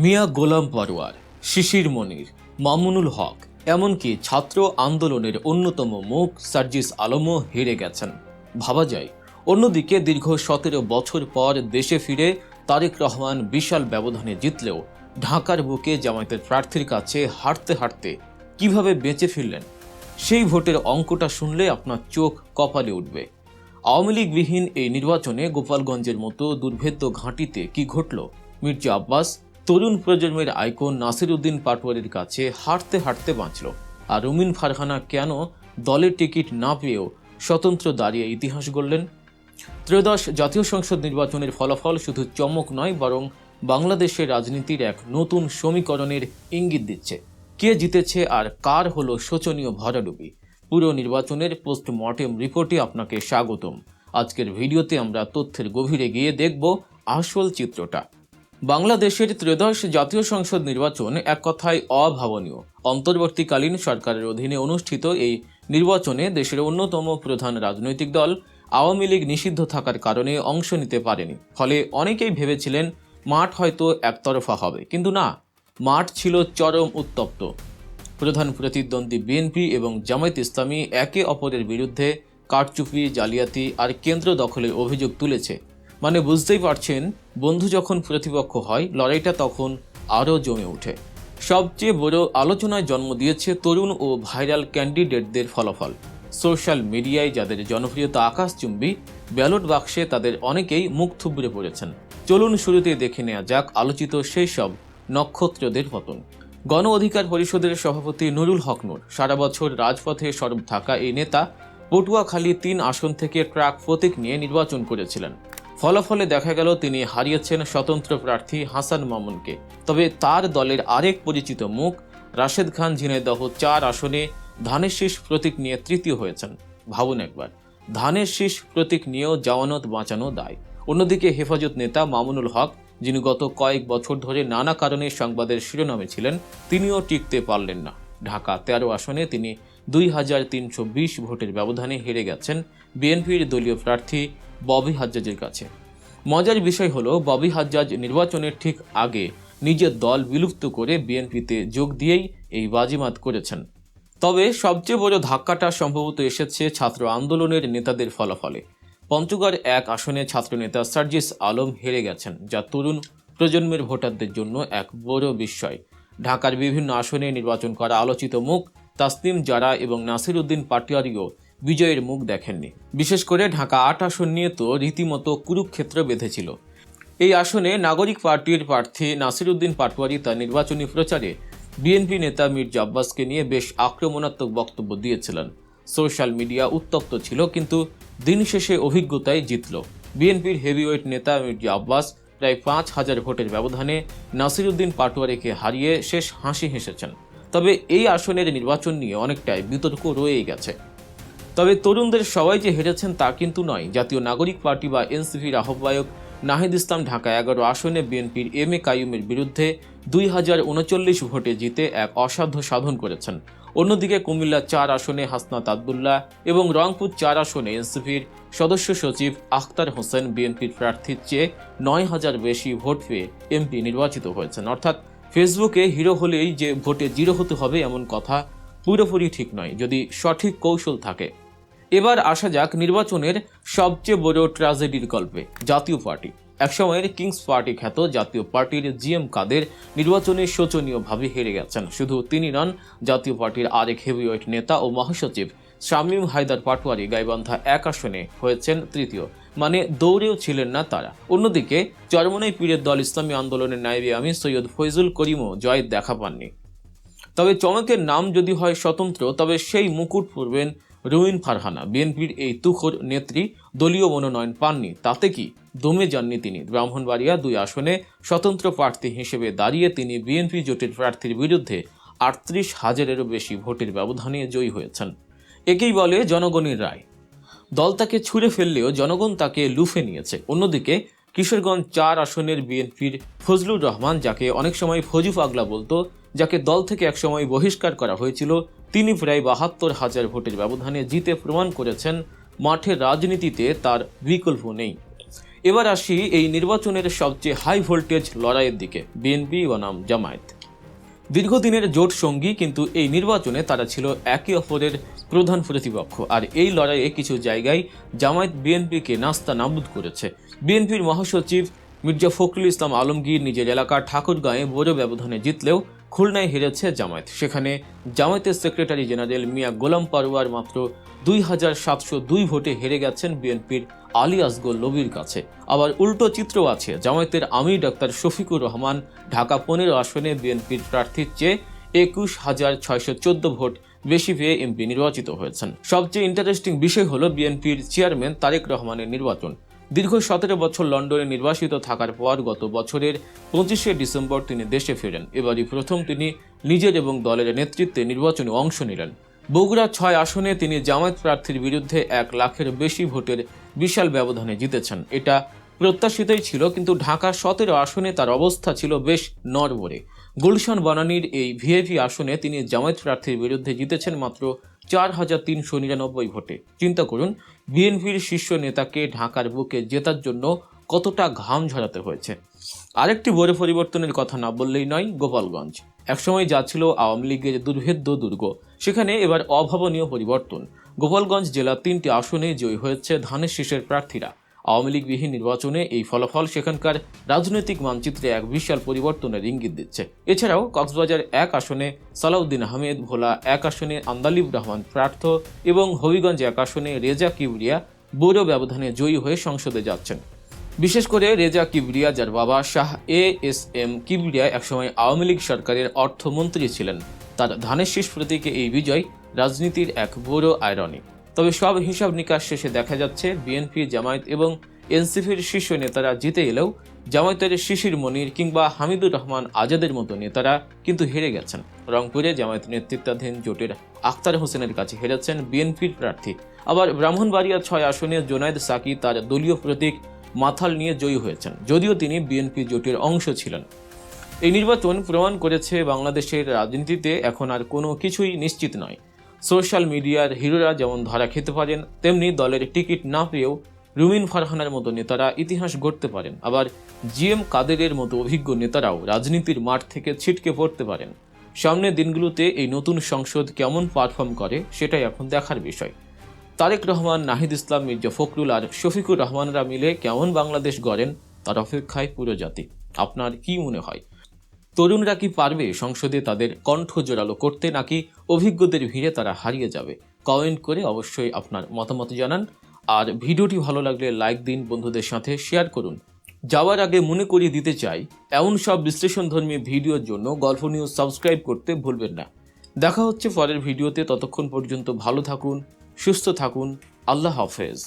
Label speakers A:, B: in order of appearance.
A: মিয়া গোলাম পরোয়ার, শিশির মনির, মামুনুল হক, এমনকি ছাত্র আন্দোলনের অন্যতম মুখ সার্জিস আলমও হেরে গেছেন। ভাবা যায়, অন্যদিকে দীর্ঘ 17 বছর পর দেশে ফিরে তারেক রহমান বিশাল ব্যবধানে জিতলেও ঢাকার বুকে জামায়াতের প্রার্থীর কাছে হারতে হারতে কিভাবে বেঁচে ফিরলেন, সেই ভোটের অঙ্কটা শুনলে আপনার চোখ কপালে উঠবে। আওয়ামী লীগবিহীন এই নির্বাচনে গোপালগঞ্জের মতো দুর্ভেদ্য ঘাঁটিতে কি ঘটল? মির্জা আব্বাস তরুণ প্রজন্মের আইকন নাসিরউদ্দিন পাটোয়ারির কাছে হারতে হারতে বাঁচল, আর রুমিন ফারহানা কেন দলের টিকিট না পেয়েও স্বতন্ত্র দাঁড়িয়ে ইতিহাস গড়লেন? ত্রয়োদশ জাতীয় সংসদ নির্বাচনের ফলাফল শুধু চমক নয়, বরং বাংলাদেশের রাজনীতির এক নতুন সমীকরণের ইঙ্গিত দিচ্ছে। কে জিতেছে আর কার হলো শোচনীয় ভরাডুবি? পুরো নির্বাচনের পোস্টমর্টেম রিপোর্টে আপনাকে স্বাগতম। আজকের ভিডিওতে আমরা তথ্যের গভীরে গিয়ে দেখব আসল চিত্রটা। বাংলাদেশের ত্রয়োদশ জাতীয় সংসদ নির্বাচন এক কথায় অভাবনীয়। অন্তর্বর্তীকালীন সরকারের অধীনে অনুষ্ঠিত এই নির্বাচনে দেশের অন্যতম প্রধান রাজনৈতিক দল আওয়ামী লীগ নিষিদ্ধ থাকার কারণে অংশ নিতে পারেনি। ফলে অনেকেই ভেবেছিলেন মাঠ হয়তো একতরফা হবে, কিন্তু না, মাঠ ছিল চরম উত্তপ্ত। প্রধান প্রতিদ্বন্দ্বী বিএনপি এবং জামায়াত ইসলামী একে অপরের বিরুদ্ধে কারচুপি, জালিয়াতি আর কেন্দ্র দখলের অভিযোগ তুলেছে। মানে বুঝতেই পারছেন, বন্ধু যখন প্রতিপক্ষ হয়, লড়াইটা তখন আরও জমে ওঠে। সবচেয়ে বড় আলোচনায় জন্ম দিয়েছে তরুণ ও ভাইরাল ক্যান্ডিডেটদের ফলাফল। সোশ্যাল মিডিয়ায় যাদের জনপ্রিয়তা আকাশচুম্বী, ব্যালট বাক্সে তাদের অনেকেই মুখ থুবড়ে পড়েছেন। চলুন শুরুতে দেখে নেওয়া যাক আলোচিত সেই সব নক্ষত্রদের পতন। গণ অধিকার পরিষদের সভাপতি নুরুল হক নূর সারা বছর রাজপথে সরব থাকা এই নেতা পটুয়াখালী 3 আসন থেকে ট্রাক প্রতীক নিয়ে নির্বাচন করেছিলেন। ফলাফলে দেখা গেল তিনি হারিয়েছেন স্বতন্ত্র প্রার্থী হাসান মামুনকে। তবে তার দলের আরেক পরিচিত মুখ রাশেদ খান ঝিনাইদহ 4 আসনে ধানের শীষ প্রতীক নিয়ে তৃতীয় হয়েছেন। ভাবুন একবার, ধানের শীষ প্রতীক নিয়েও জামানত বাঁচানো দায়। অন্যদিকে হেফাজত নেতা মামুনুল হক, যিনি গত কয়েক বছর ধরে নানা কারণে সংবাদের শিরোনামে ছিলেন, তিনিও টিকতে পারলেন না। ঢাকা 13 আসনে তিনি 2320 ভোটের ব্যবধানে হেরে গেছেন বিএনপির দলীয় প্রার্থী ববি হাজ্জাজের কাছে। মজার বিষয় হলো, ববি হাজ্জাজ নির্বাচনের ঠিক আগে নিজের দল বিলুপ্ত করে বিএনপিতে যোগ দিয়েই এই বাজিমাত করেছেন। তবে সবচেয়ে বড় ধাক্কাটা সম্ভবত এসেছে ছাত্র আন্দোলনের নেতাদের ফলাফলে। পঞ্চগড় 1 আসনে ছাত্রনেতা সার্জিস আলম হেরে গেছেন, যা তরুণ প্রজন্মের ভোটারদের জন্য এক বড় বিস্ময়। ঢাকার বিভিন্ন আসনে নির্বাচন করা আলোচিত মুখ তাসনিম জারা এবং নাসিরউদ্দিন পাটোয়ারিও বিজয়ের মুখ দেখেননি। বিশেষ করে ঢাকা 8 আসন নিয়ে তো রীতিমতো কুরুক্ষেত্র বেঁধেছিল। এই আসনে নাগরিক পার্টির প্রার্থী নাসিরউদ্দিন পাটোয়ারি তার নির্বাচনী প্রচারে বিএনপি নেতা মির্জা আব্বাসকে নিয়ে বেশ আক্রমণাত্মক বক্তব্য দিয়েছিলেন। সোশ্যাল মিডিয়া উত্তপ্ত ছিল, কিন্তু দিন শেষে অভিজ্ঞতায় জিতল। বিএনপির হেভিওয়েট নেতা মির্জা আব্বাস প্রায় 5000 ভোটের ব্যবধানে নাসিরউদ্দিন পাটোয়ারিকে হারিয়ে শেষ হাসি হেসেছেন। তবে এই আসনের নির্বাচন নিয়ে অনেকটাই বিতর্ক রয়েই গেছে। তবে তরুণদের সবাই যে হেরেছেন তা কিন্তু নয়। জাতীয় নাগরিক পার্টি বা এনসিপির আহ্বায়ক নাহিদ ইসলাম ঢাকা 11 আসনে বিএনপির এম এ কাইয়ুমের বিরুদ্ধে 2039 ভোটে জিতে এক অসাধ্য সাধন করেছেন। অন্যদিকে কুমিল্লা 4 আসনে হাসনাত আব্দুল্লাহ এবং রংপুর 4 আসনে এনসিপির সদস্য সচিব আখতার হোসেন বিএনপির প্রার্থীর চেয়ে 9000 বেশি ভোট পেয়ে এমপি নির্বাচিত হয়েছেন। অর্থাৎ ফেসবুকে হিরো হলেই যে ভোটে জিরো হতে হবে এমন কথা পুরোপুরি ঠিক নয়, যদি সঠিক কৌশল থাকে। এবার আসা যাক নির্বাচনের সবচেয়ে বড় ট্র্যাজেডির গল্পে, জাতীয় পার্টি। একসময়ের কিংস পার্টি খ্যাত জাতীয় পার্টির জিএম কাদের নির্বাচনে শোচনীয়ভাবে হেরে গেছেন। শুধু তিনি নন, জাতীয় পার্টির আরেক হেভিওয়েট নেতা ও মহাসচিব শামীম হায়দার পাটোয়ারি গাইবান্ধা 1 আসনে হয়েছেন তৃতীয়, মানে দৌড়েও ছিলেন না তারা। অন্যদিকে চরমোনাই পীরের দল ইসলামী আন্দোলনের নায়েবে আমির সৈয়দ ফয়জুল করিমও জয়ের দেখা পাননি। তবে চমকের নাম যদি হয় স্বতন্ত্র, তবে সেই মুকুট পরবেন রুমিন ফারহানা। বিএনপির এই তুখোর নেত্রী দলীয় মনোনয়ন পাননি, তাতে কি দমে যাননি তিনি। ব্রাহ্মণবাড়িয়া 2 আসনে স্বতন্ত্র প্রার্থী হিসেবে দাঁড়িয়ে তিনি বিএনপি জোটের প্রার্থীর বিরুদ্ধে 38,000-এরও বেশি ভোটের ব্যবধানে জয়ী হয়েছেন। একেই বলে জনগণের রায়। দল তাকে ছুঁড়ে ফেললেও জনগণ তাকে লুফে নিয়েছে। অন্যদিকে কিশোরগঞ্জ 4 আসনের বিএনপির ফজলুর রহমান, যাকে অনেক সময় ফজু পাগলা বলতো, যাকে দল থেকে একসময় বহিষ্কার করা হয়েছিল, তিনি প্রায় 72,000 ভোটের ব্যবধানে জিতে প্রমাণ করেছেন মাঠের রাজনীতিতে তার বিকল্প নেই। এবার আসি এই নির্বাচনের সবচেয়ে হাই ভোল্টেজ লড়াইয়ের দিকে, বিএনপি বনাম জামায়াত। দীর্ঘদিনের জোট সঙ্গী, কিন্তু এই নির্বাচনে তারা ছিল একে অপরের প্রধান প্রতিপক্ষ। আর এই লড়াইয়ে কিছু জায়গায় জামায়াত বিএনপিকে নাস্তা নাবুদ করেছে। বিএনপির মহাসচিব মির্জা ফখরুল ইসলাম আলমগীর নিজের এলাকা ঠাকুরগাঁয়ে বড় ব্যবধানে জিতলেও খুলনায় হেরেছে জামায়াত। সেখানে জামায়াতের সেক্রেটারি জেনারেল মিয়া গোলাম পারওয়ার মাত্র 2702 ভোটে হেরে গেছেন বিএনপির আলী আসগর লবির কাছে। আবার উল্টো চিত্র আছে, জামায়াতের আমির ডাক্তার শফিকুর রহমান ঢাকা 15 আসনে বিএনপির প্রার্থীর চেয়ে 21,614 ভোট বেশি পেয়ে এমপি নির্বাচিত হয়েছেন। সবচেয়ে ইন্টারেস্টিং বিষয় হলো বিএনপির চেয়ারম্যান তারেক রহমানের নির্বাচন। দীর্ঘ 17 বছর লন্ডনে নির্বাসিত থাকার পর গত বছরের 25শে ডিসেম্বর তিনি দেশে ফেরেন। এবারই প্রথম তিনি নিজের এবং দলের নেতৃত্বে নির্বাচনে অংশ নিলেন। বগুড়া 6 আসনে তিনি জামায়াত প্রার্থীর বিরুদ্ধে 1 লাখের বেশি ভোটের বিশাল ব্যবধানে জিতেছেন। এটা প্রত্যাশিতই ছিল, কিন্তু ঢাকা 17 আসনে তার অবস্থা ছিল বেশ নড়বড়ে। গুলশান বনানীর এই ভিআইপি আসনে তিনি জামায়াত প্রার্থীর বিরুদ্ধে জিতেছেন মাত্র 4399 ভোটে। চিন্তা করুন, বিএনপির শীর্ষ নেতাকে ঢাকার বুকে জেতার জন্য কতটা ঘাম ঝরাতে হয়েছে। আরেকটি বড় পরিবর্তনের কথা না বললেই নয়, গোপালগঞ্জ। একসময় যা ছিল আওয়ামী লীগের দুর্ভেদ্য দুর্গ, সেখানে এবার অভাবনীয় পরিবর্তন। গোপালগঞ্জ জেলার 3টি আসনে জয়ী হয়েছে ধানের শীষের প্রার্থীরা। আওয়ামী লীগবিহীন নির্বাচনে এই ফলাফল সেখানকার রাজনৈতিক মানচিত্রে এক বিশাল পরিবর্তনের ইঙ্গিত দিচ্ছে। এছাড়াও কক্সবাজার 1 আসনে সালাউদ্দিন আহমেদ, ভোলা 1 আসনে আন্দালিব রহমান প্রার্থ এবং হবিগঞ্জ 1 আসনে রেজা কিবরিয়া বড় ব্যবধানে জয়ী হয়ে সংসদে যাচ্ছেন। বিশেষ করে রেজা কিবরিয়া, যার বাবা শাহ এএসএম কিবরিয়া একসময় আওয়ামী লীগ সরকারের অর্থমন্ত্রী ছিলেন, তার ধানের শীষ প্রতীকে এই বিজয় রাজনীতির এক বড় আয়রনি। তবে সব হিসাব নিকাশ শেষে দেখা যাচ্ছে বিএনপি, জামায়াত এবং এনসিপির শীর্ষ নেতারা জিতে এলেও জামায়াতের শিশির মনির কিংবা হামিদুর রহমান আজাদের মতো নেতারা কিন্তু হেরে গেছেন। রংপুরে জামায়াত নেতৃত্বাধীন জোটের আখতার হোসেনের কাছে হেরেছেন বিএনপির প্রার্থী। আবার ব্রাহ্মণবাড়িয়া 6 আসনে জোনায়েদ সাকি তার দলীয় প্রতীক মাথাল নিয়ে জয়ী হয়েছেন, যদিও তিনি বিএনপি জোটের অংশ ছিলেন। এই নির্বাচন প্রমাণ করেছে বাংলাদেশের রাজনীতিতে এখন আর কোনো কিছুই নিশ্চিত নয়। সোশ্যাল মিডিয়ার হিরোরা যেমন ধরা খেতে পারেন, তেমনি দলের টিকিট না পেয়েও রুমিন ফারহানের মতো নেতারা ইতিহাস গড়তে পারেন। আবার জিএম কাদেরের মতো অভিজ্ঞ নেতারাও রাজনীতির মাঠ থেকে ছিটকে পড়তে পারেন। সামনের দিনগুলোতে এই নতুন সংসদ কেমন পারফর্ম করে সেটাই এখন দেখার বিষয়। তারেক রহমান, নাহিদ ইসলাম, মির্জা ফখরুল আর শফিকুর রহমানরা মিলে কেমন বাংলাদেশ গড়েন তার অপেক্ষায় পুরো জাতি। আপনার কি মনে হয়, তরুণরা কি পারবে সংসদে তাদের কণ্ঠ জোরালো করতে, নাকি অভিজ্ঞদের ভিড়ে তারা হারিয়ে যাবে? কমেন্ট করে অবশ্যই আপনার মতামত জানান। আর ভিডিওটি ভালো লাগলে লাইক দিন, বন্ধুদের সাথে শেয়ার করুন। যাওয়ার আগে মনে করিয়ে দিতে চাই, এমন সব বিশ্লেষণধর্মী ভিডিওর জন্য গল্প নিউজ সাবস্ক্রাইব করতে ভুলবেন না। দেখা হচ্ছে পরের ভিডিওতে, ততক্ষণ পর্যন্ত ভালো থাকুন, সুস্থ থাকুন। আল্লাহ হাফেজ।